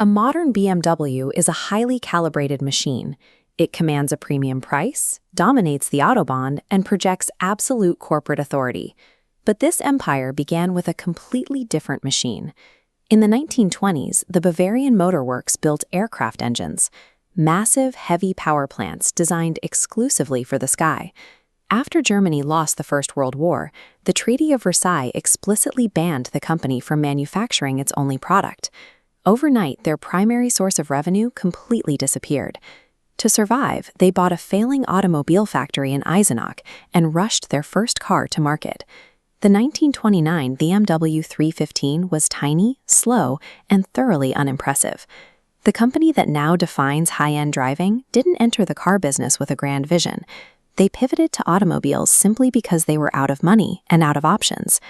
A modern BMW is a highly calibrated machine. It commands a premium price, dominates the Autobahn, and projects absolute corporate authority. But this empire began with a completely different machine. In the 1920s, the Bavarian Motor Works built aircraft engines, massive, heavy power plants designed exclusively for the sky. After Germany lost the First World War, the Treaty of Versailles explicitly banned the company from manufacturing its only product. Overnight, their primary source of revenue completely disappeared. To survive, they bought a failing automobile factory in Eisenach and rushed their first car to market. The 1929 BMW 315 was tiny, slow, and thoroughly unimpressive. The company that now defines high-end driving didn't enter the car business with a grand vision. They pivoted to automobiles simply because they were out of money and out of options.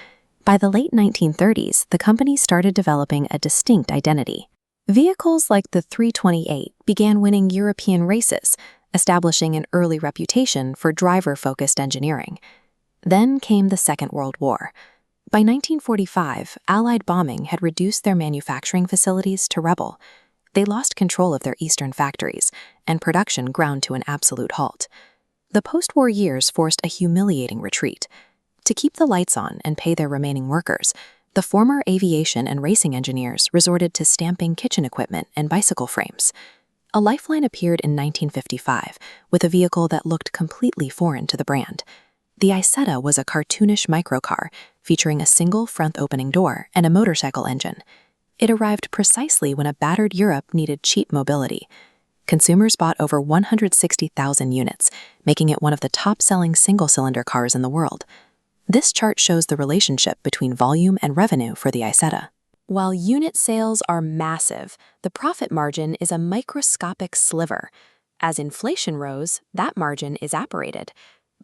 By the late 1930s, the company started developing a distinct identity. Vehicles like the 328 began winning European races, establishing an early reputation for driver-focused engineering. Then came the Second World War. By 1945, Allied bombing had reduced their manufacturing facilities to rubble. They lost control of their eastern factories, and production ground to an absolute halt. The post-war years forced a humiliating retreat. To keep the lights on and pay their remaining workers, the former aviation and racing engineers resorted to stamping kitchen equipment and bicycle frames. A lifeline appeared in 1955 with a vehicle that looked completely foreign to the brand. The Isetta was a cartoonish microcar featuring a single front-opening door and a motorcycle engine. It arrived precisely when a battered Europe needed cheap mobility. Consumers bought over 160,000 units, making it one of the top-selling single-cylinder cars in the world. This chart shows the relationship between volume and revenue for the Isetta. While unit sales are massive, the profit margin is a microscopic sliver. As inflation rose, that margin evaporated.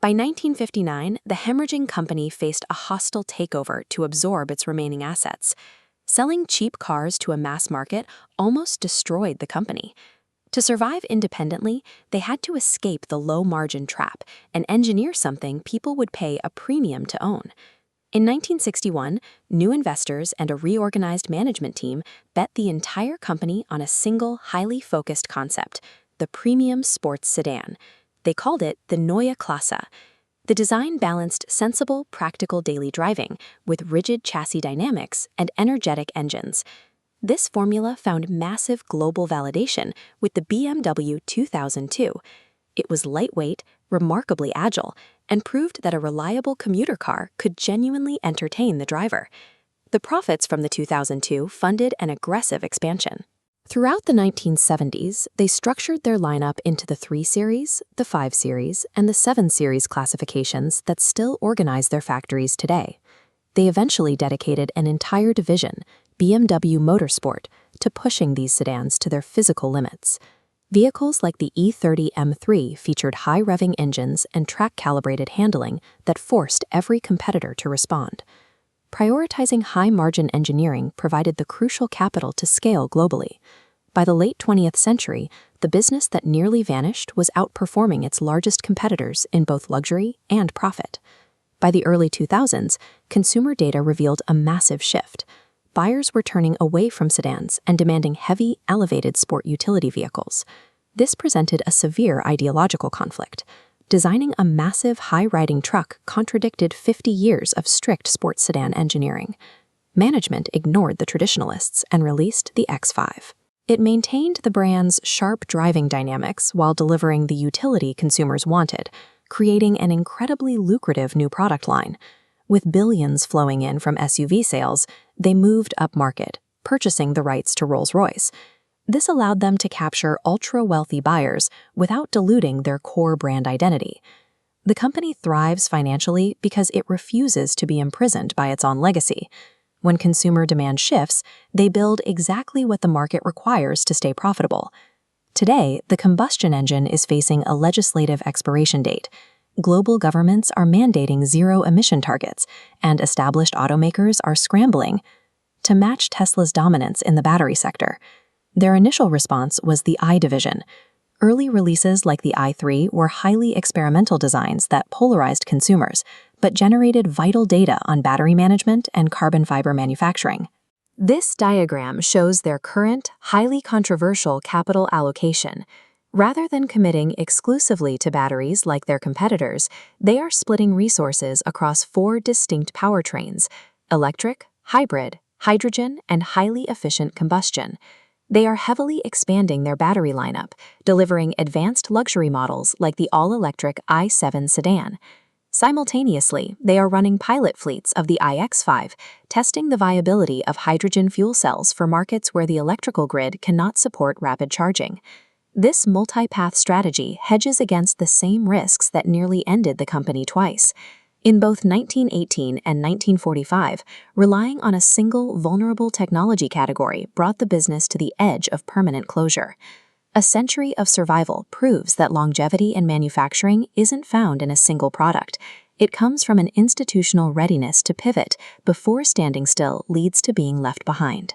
By 1959, the hemorrhaging company faced a hostile takeover to absorb its remaining assets. Selling cheap cars to a mass market almost destroyed the company. To survive independently, they had to escape the low-margin trap and engineer something people would pay a premium to own. In 1961, new investors and a reorganized management team bet the entire company on a single, highly focused concept, the premium sports sedan. They called it the Neue Klasse. The design balanced sensible, practical daily driving with rigid chassis dynamics and energetic engines. This formula found massive global validation with the BMW 2002. It was lightweight, remarkably agile, and proved that a reliable commuter car could genuinely entertain the driver. The profits from the 2002 funded an aggressive expansion. Throughout the 1970s, they structured their lineup into the 3 Series, the 5 Series, and the 7 Series classifications that still organize their factories today. They eventually dedicated an entire division, BMW Motorsport, to pushing these sedans to their physical limits. Vehicles like the E30 M3 featured high-revving engines and track-calibrated handling that forced every competitor to respond. Prioritizing high-margin engineering provided the crucial capital to scale globally. By the late 20th century, the business that nearly vanished was outperforming its largest competitors in both luxury and profit. By the early 2000s, consumer data revealed a massive shift. Buyers were turning away from sedans and demanding heavy, elevated sport utility vehicles. This presented a severe ideological conflict. Designing a massive, high-riding truck contradicted 50 years of strict sports sedan engineering. Management ignored the traditionalists and released the X5. It maintained the brand's sharp driving dynamics while delivering the utility consumers wanted, creating an incredibly lucrative new product line. With billions flowing in from SUV sales, they moved upmarket, purchasing the rights to Rolls-Royce. This allowed them to capture ultra-wealthy buyers without diluting their core brand identity. The company thrives financially because it refuses to be imprisoned by its own legacy. When consumer demand shifts, they build exactly what the market requires to stay profitable. Today, the combustion engine is facing a legislative expiration date. Global governments are mandating zero-emission targets, and established automakers are scrambling to match Tesla's dominance in the battery sector. Their initial response was the i division. Early releases like the i3 were highly experimental designs that polarized consumers, but generated vital data on battery management and carbon fiber manufacturing. This diagram shows their current, highly controversial capital allocation. Rather than committing exclusively to batteries like their competitors, they are splitting resources across 4 distinct powertrains: electric, hybrid, hydrogen, and highly efficient combustion. They are heavily expanding their battery lineup, delivering advanced luxury models like the all-electric i7 sedan. Simultaneously, they are running pilot fleets of the iX5, testing the viability of hydrogen fuel cells for markets where the electrical grid cannot support rapid charging. This multi-path strategy hedges against the same risks that nearly ended the company twice. In both 1918 and 1945, relying on a single vulnerable technology category brought the business to the edge of permanent closure. A century of survival proves that longevity in manufacturing isn't found in a single product. It comes from an institutional readiness to pivot before standing still leads to being left behind.